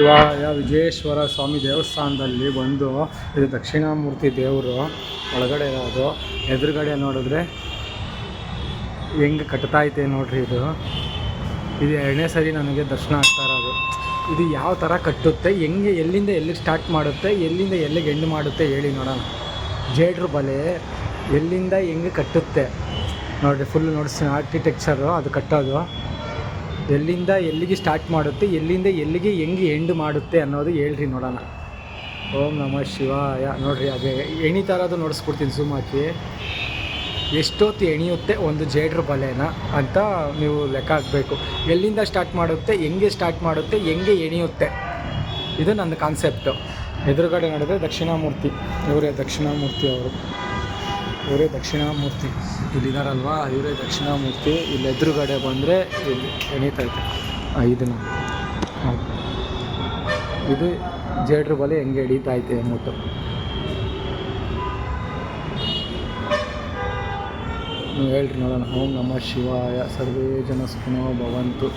ಶಿವಾಯ ವಿಜಯೇಶ್ವರ ಸ್ವಾಮಿ ದೇವಸ್ಥಾನದಲ್ಲಿ ಬಂದು ಇದು ದಕ್ಷಿಣಾಮೂರ್ತಿ ದೇವರು ಒಳಗಡೆ ಇರೋದು. ಎದುರುಗಡೆ ನೋಡಿದ್ರೆ ಹೆಂಗೆ ಕಟ್ತಾಯಿದೆ ನೋಡ್ರಿ. ಇದು ಎರಡನೇ ಸರಿ ನನಗೆ ದರ್ಶನ ಆಗ್ತಾ ಇರೋದು. ಇದು ಯಾವ ಥರ ಕಟ್ಟುತ್ತೆ, ಹೆಂಗೆ, ಎಲ್ಲಿಂದ ಎಲ್ಲಿಗೆ ಸ್ಟಾರ್ಟ್ ಮಾಡುತ್ತೆ, ಎಲ್ಲಿಂದ ಎಲ್ಲಿಗೆ ಎಂಡ್ ಮಾಡುತ್ತೆ ಹೇಳಿ ನೋಡೋಣ. ಜೇಡ್ರ ಬಲೆ ಎಲ್ಲಿಂದ ಹೆಂಗೆ ಕಟ್ಟುತ್ತೆ ನೋಡಿರಿ. ಫುಲ್ ನೋಡಿಸ್ತೀನಿ ಆರ್ಕಿಟೆಕ್ಚರು ಅದು ಕಟ್ಟೋದು. ಎಲ್ಲಿಂದ ಎಲ್ಲಿಗೆ ಸ್ಟಾರ್ಟ್ ಮಾಡುತ್ತೆ, ಎಲ್ಲಿಂದ ಎಲ್ಲಿಗೆ ಹೆಂಗೆ ಎಂಡ್ ಮಾಡುತ್ತೆ ಅನ್ನೋದು ಹೇಳ್ರಿ ನೋಡೋಣ. ಓಂ ನಮಃ ಶಿವಾಯ. ನೋಡಿರಿ ಅದೇ ಎಣಿತಾ ಇರೋದು ನೋಡಿಸ್ಬಿಡ್ತೀನಿ ಝೂಮ್ ಹಾಕಿ. ಎಷ್ಟೊತ್ತು ಎಣಿಯುತ್ತೆ ಒಂದು ಜೇಡ್ರ ಬಲೆನ ಅಂತ ನೀವು ಲೆಕ್ಕ ಹಾಕಬೇಕು. ಎಲ್ಲಿಂದ ಸ್ಟಾರ್ಟ್ ಮಾಡುತ್ತೆ, ಹೆಂಗೆ ಸ್ಟಾರ್ಟ್ ಮಾಡುತ್ತೆ, ಹೆಂಗೆ ಎಣಿಯುತ್ತೆ, ಇದು ನನ್ನ ಕಾನ್ಸೆಪ್ಟು. ಎದುರುಗಡೆ ನೋಡಿದ್ರೆ ದಕ್ಷಿಣಾಮೂರ್ತಿ, ಇವರೇ ದಕ್ಷಿಣಾಮೂರ್ತಿ ಅವರು. ಇವರೇ ದಕ್ಷಿಣಾಮೂರ್ತಿ, ಇಲ್ಲಿದ್ದಾರಲ್ವಾ, ಇವರೇ ದಕ್ಷಿಣಾಮೂರ್ತಿ. ಇಲ್ಲಿ ಎದುರುಗಡೆ ಬಂದರೆ ಇಲ್ಲಿ ಎಣಿತೈತೆ ಇದನ್ನು. ಇದು ಜೇಡ್ರ ಬಲೆ ಹೆಂಗೆ ಎಳೀತೈತೆ ಅಂದ್ಬಿಟ್ಟು ನೀವು ಹೇಳ್ರಿ ನೋಡೋಣ. ಓಂ ನಮಃ ಶಿವಾಯ. ಸರ್ವೇ ಜನ ಸುಖಿನೋ ಭವಂತು.